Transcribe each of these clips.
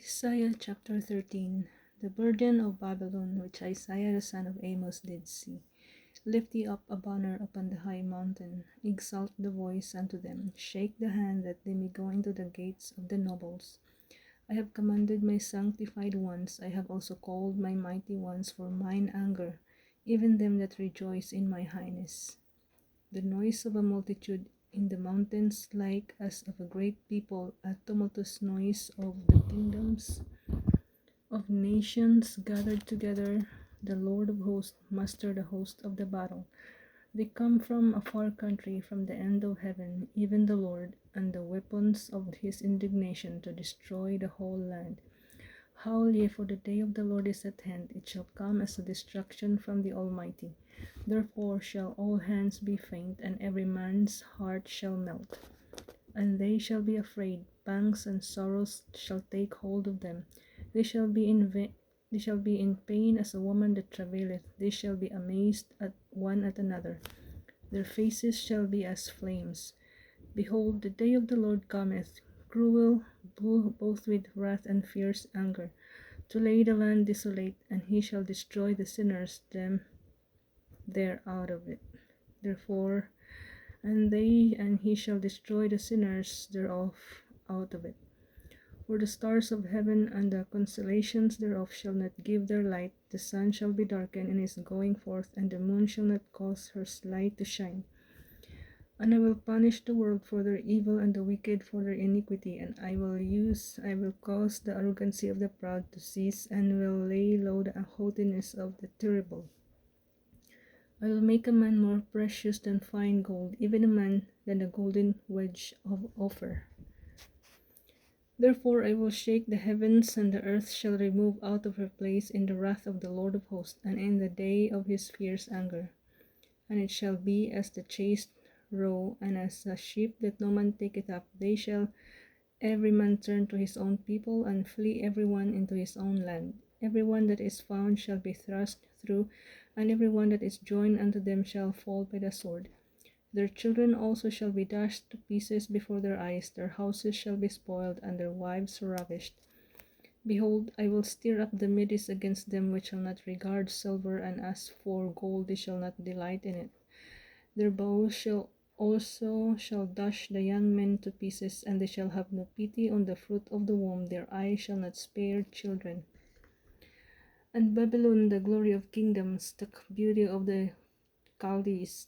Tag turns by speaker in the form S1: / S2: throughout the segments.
S1: Isaiah chapter 13. The burden of Babylon, which Isaiah the son of Amos did see. Lift ye up a banner upon the high mountain, exalt the voice unto them, shake the hand that they may go into the gates of the nobles. I have commanded my sanctified ones, I have also called my mighty ones for mine anger, even them that rejoice in my highness. The noise of a multitude in the mountains, like as of a great people, a tumultuous noise of the kingdoms of nations gathered together. The Lord of hosts mustered the host of the battle. They come from a far country, from the end of heaven, even the Lord, and the weapons of his indignation to destroy the whole land. Howl ye, for the day of the Lord is at hand, it shall come as a destruction from the Almighty. Therefore shall all hands be faint, and every man's heart shall melt. And they shall be afraid, pangs and sorrows shall take hold of them. They shall be in pain as a woman that travaileth. They shall be amazed at one at another. Their faces shall be as flames. Behold, the day of the Lord cometh, cruel, both with wrath and fierce anger, to lay the land desolate, and he shall destroy the sinners them there out of it. Therefore, and he shall destroy the sinners thereof out of it. For the stars of heaven and the constellations thereof shall not give their light, the sun shall be darkened in his going forth, and the moon shall not cause her light to shine. And I will punish the world for their evil and the wicked for their iniquity, and I will cause the arrogancy of the proud to cease, and will lay low the haughtiness of the terrible. I will make a man more precious than fine gold, even a man than the golden wedge of Ophir. Therefore I will shake the heavens, and the earth shall remove out of her place in the wrath of the Lord of hosts, and in the day of his fierce anger. And it shall be as the chased roe, and as a sheep that no man taketh up. They shall every man turn to his own people, and flee every one into his own land. Every one that is found shall be thrust through, and every one that is joined unto them shall fall by the sword. Their children also shall be dashed to pieces before their eyes, their houses shall be spoiled, and their wives ravished. Behold, I will stir up the Medes against them which shall not regard silver, and as for gold they shall not delight in it. Their bows shall dash the young men to pieces, and they shall have no pity on the fruit of the womb, their eyes shall not spare children. And Babylon, the glory of kingdoms, the beauty of the Chaldees'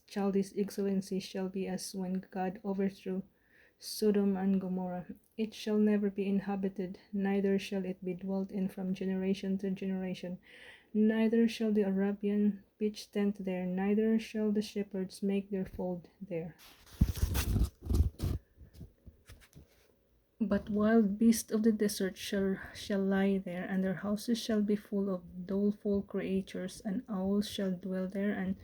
S1: excellency shall be as when God overthrew Sodom and Gomorrah. It shall never be inhabited, neither shall it be dwelt in from generation to generation. Neither shall the Arabian pitch tent there, neither shall the shepherds make their fold there. But wild beasts of the desert shall lie there, and their houses shall be full of doleful creatures, and owls shall dwell there, and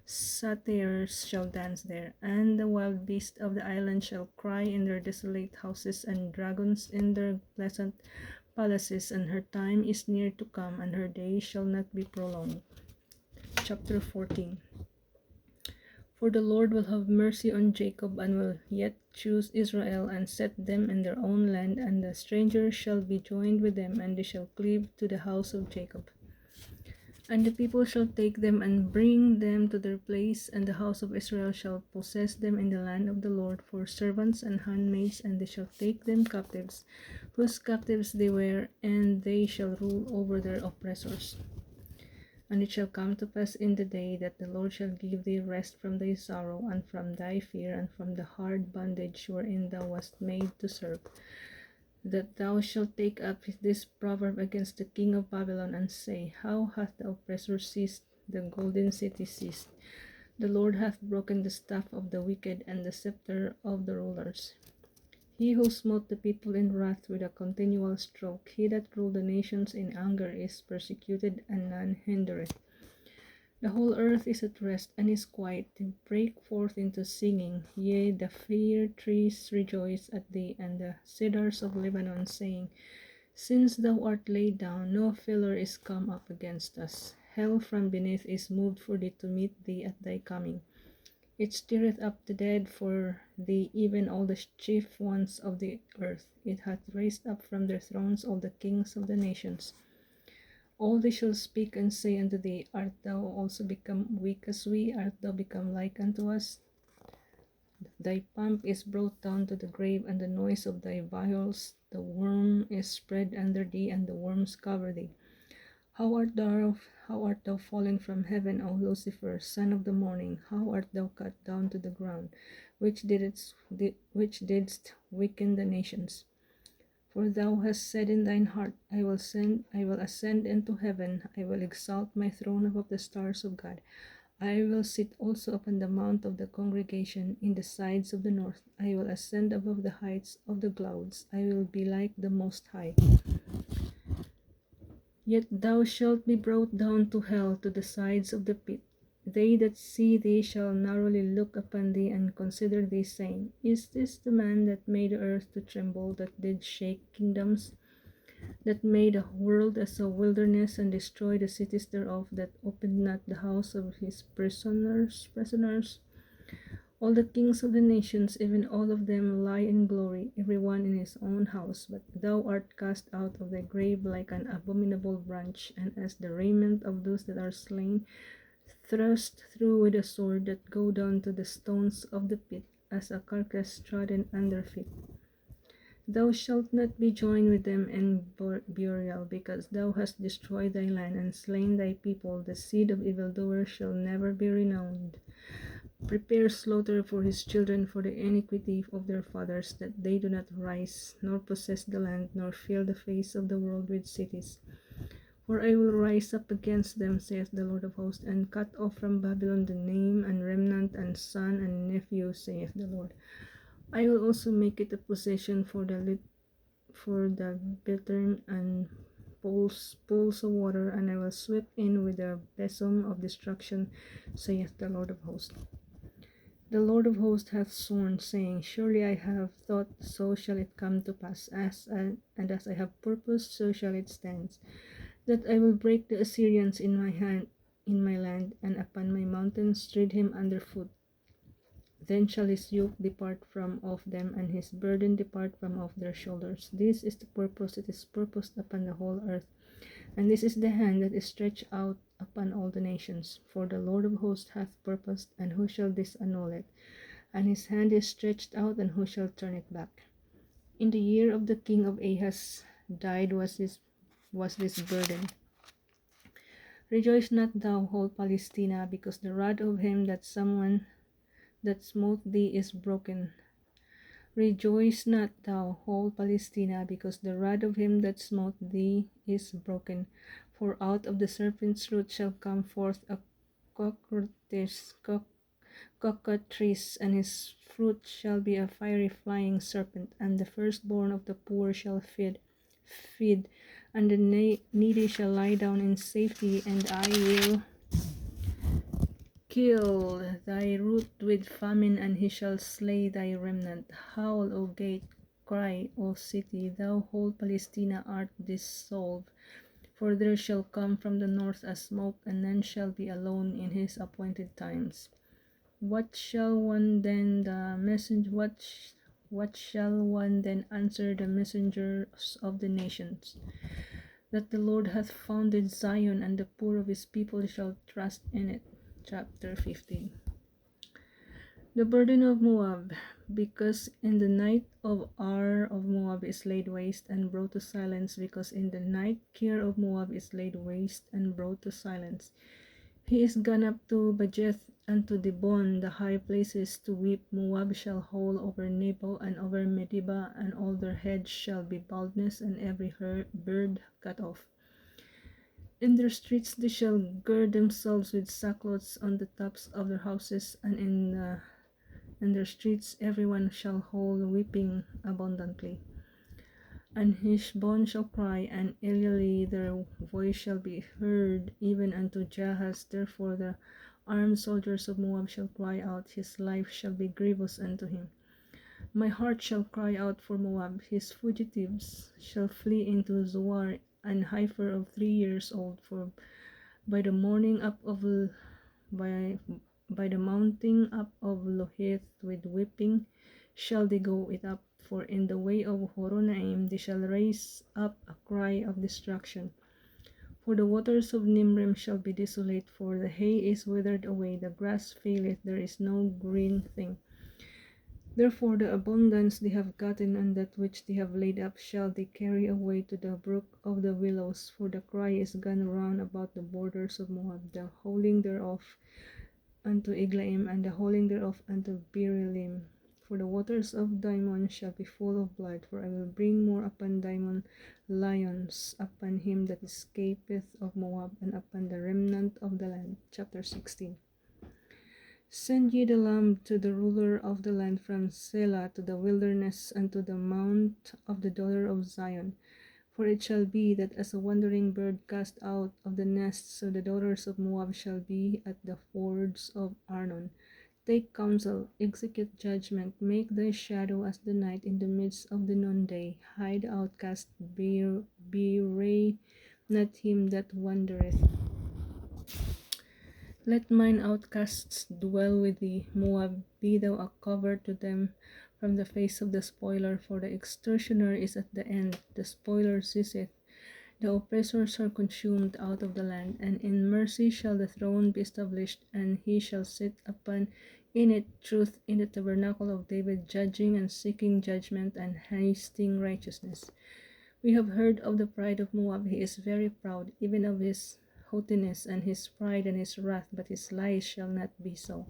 S1: satyrs shall dance there. And the wild beasts of the island shall cry in their desolate houses, and dragons in their pleasant palaces, and her time is near to come, and her days shall not be prolonged. Chapter 14. For the Lord will have mercy on Jacob, and will yet choose Israel, and set them in their own land, and the strangers shall be joined with them, and they shall cleave to the house of Jacob. And the people shall take them and bring them to their place, and the house of Israel shall possess them in the land of the Lord for servants and handmaids, and they shall take them captives, whose captives they were, and they shall rule over their oppressors. And it shall come to pass in the day that the Lord shall give thee rest from thy sorrow, and from thy fear, and from the hard bondage wherein thou wast made to serve, that thou shalt take up this proverb against the king of Babylon, and say, How hath the oppressor ceased, the golden city ceased? The Lord hath broken the staff of the wicked, and the scepter of the rulers. He who smote the people in wrath with a continual stroke, he that ruled the nations in anger, is persecuted, and none hindereth. The whole earth is at rest, and is quiet. Break forth into singing. Yea, the fir trees rejoice at thee, and the cedars of Lebanon, saying, Since thou art laid down, no filler is come up against us. Hell from beneath is moved for thee to meet thee at thy coming. It stirreth up the dead for thee, even all the chief ones of the earth. It hath raised up from their thrones all the kings of the nations. All they shall speak and say unto thee, Art thou also become weak as we? Art thou become like unto us? Thy pomp is brought down to the grave, and the noise of thy viols. The worm is spread under thee, and the worms cover thee. How art thou fallen from heaven, O Lucifer, son of the morning? How art thou cut down to the ground, which didst weaken the nations? For thou hast said in thine heart, I will ascend into heaven, I will exalt my throne above the stars of God. I will sit also upon the mount of the congregation in the sides of the north. I will ascend above the heights of the clouds. I will be like the Most High. Yet thou shalt be brought down to hell, to the sides of the pit. They that see thee shall narrowly look upon thee, and consider thee, saying, Is this the man that made the earth to tremble, that did shake kingdoms, that made a world as a wilderness, and destroyed the cities thereof, that opened not the house of his prisoners? All the kings of the nations, even all of them, lie in glory, every one in his own house. But thou art cast out of thy grave like an abominable branch, and as the raiment of those that are slain, thrust through with a sword, that go down to the stones of the pit, as a carcass trodden under feet. Thou shalt not be joined with them in burial, because thou hast destroyed thy land and slain thy people. The seed of evildoers shall never be renowned. Prepare slaughter for his children for the iniquity of their fathers, that they do not rise, nor possess the land, nor fill the face of the world with cities. For I will rise up against them, saith the Lord of hosts, and cut off from Babylon the name and remnant and son and nephew, saith the Lord. I will also make it a possession for the bittern and pools of water, and I will sweep in with the besom of destruction, saith the Lord of hosts. The Lord of hosts hath sworn, saying, Surely I have thought, so shall it come to pass, and as I have purposed, so shall it stand, that I will break the Assyrians in my hand, in my land, and upon my mountains tread him under foot. Then shall his yoke depart from off them, and his burden depart from off their shoulders. This is the purpose that is purposed upon the whole earth, and this is the hand that is stretched out upon all the nations. For the Lord of hosts hath purposed, and who shall disannul it? And his hand is stretched out, and who shall turn it back? In the year of the king of Ahaz died was this burden. Rejoice not thou, whole Palestina, because the rod of him that smote thee is broken. Rejoice not thou, whole Palestina, because the rod of him that smote thee is broken. For out of the serpent's root shall come forth a cockatrice, and his fruit shall be a fiery flying serpent. And the firstborn of the poor shall feed, and the needy shall lie down in safety, and I will kill thy root with famine, and he shall slay thy remnant. Howl, O gate, cry, O city, thou whole Palestina art dissolved. For there shall come from the north a smoke, and none shall be alone in his appointed times. What shall one then answer the messengers of the nations? That the Lord hath founded Zion, and the poor of his people shall trust in it. Chapter 15. The burden of Moab, because in the night of Ar of Moab is laid waste and brought to silence, because in the night Kir of Moab is laid waste and brought to silence. He is gone up to Bajeth and to Dibon, the high places, to weep. Moab shall howl over Nebo and over Medeba, and all their heads shall be baldness, and every bird cut off. In their streets they shall gird themselves with sackcloths on the tops of their houses, and in their streets everyone shall howl, weeping abundantly. And Heshbon shall cry, and Elealeh their voice shall be heard, even unto Jahaz. Therefore the armed soldiers of Moab shall cry out, his life shall be grievous unto him. My heart shall cry out for Moab, his fugitives shall flee into Zoar, an heifer of 3 years old, for by the morning up of by the mounting up of Lohith with weeping shall they go it up, for in the way of Horonaim they shall raise up a cry of destruction. For the waters of Nimrim shall be desolate, for the hay is withered away, the grass faileth, there is no green thing. Therefore the abundance they have gotten and that which they have laid up shall they carry away to the brook of the willows, for the cry is gone round about the borders of Moab, the howling thereof unto Eglaim, and the howling thereof unto Berilim. For the waters of Dimon shall be full of blood, for I will bring more upon Dimon lions, upon him that escapeth of Moab, and upon the remnant of the land. Chapter 16. Send ye the lamb to the ruler of the land from Selah to the wilderness unto the mount of the daughter of Zion. For it shall be that as a wandering bird cast out of the nest, so the daughters of Moab shall be at the fords of Arnon. Take counsel, execute judgment, make thy shadow as the night in the midst of the noonday. Hide outcast, bewray not him that wandereth. Let mine outcasts dwell with thee, Moab, be thou a cover to them from the face of the spoiler, for the extortioner is at the end, the spoiler ceaseth, the oppressors are consumed out of the land, and in mercy shall the throne be established, and he shall sit upon in it truth in the tabernacle of David, judging and seeking judgment and hasting righteousness. We have heard of the pride of Moab, he is very proud, even of his haughtiness and his pride and his wrath, but his lies shall not be so.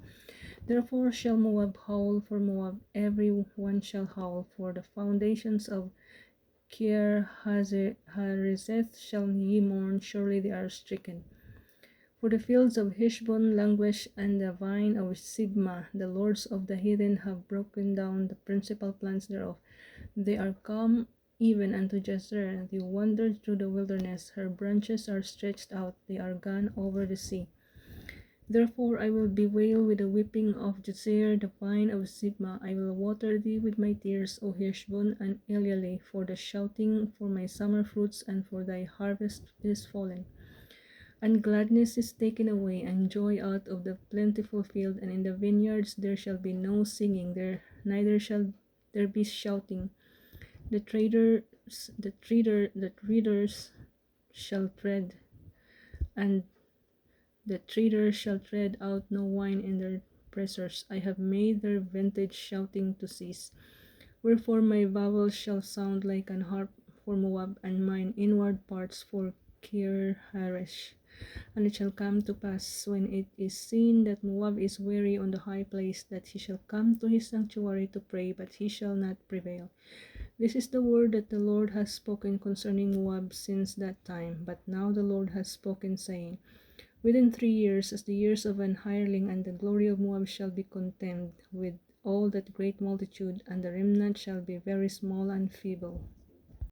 S1: Therefore shall Moab howl for Moab, every one shall howl, for the foundations of Kir Hareseth shall ye mourn, surely they are stricken. For the fields of Heshbon languish, and the vine of Sibmah, the lords of the heathen have broken down the principal plants thereof. They are come even unto Jazer, they wandered through the wilderness, her branches are stretched out, they are gone over the sea. Therefore I will bewail with the weeping of Jazer, the vine of Sibmah. I will water thee with my tears, O Heshbon and Elealeh, for the shouting for my summer fruits and for thy harvest is fallen. And gladness is taken away, and joy out of the plentiful field, and in the vineyards there shall be no singing, neither shall there be shouting. The treaders shall tread, and the treaders shall tread out no wine in their pressers. I have made their vintage shouting to cease. Wherefore my vowels shall sound like an harp for Moab, and mine inward parts for Kir Haresh. And it shall come to pass, when it is seen that Moab is weary on the high place, that he shall come to his sanctuary to pray, but he shall not prevail. This is the word that the Lord has spoken concerning Moab since that time. But now the Lord has spoken, saying, Within 3 years, as the years of an hireling, and the glory of Moab shall be contemned with all that great multitude, and the remnant shall be very small and feeble.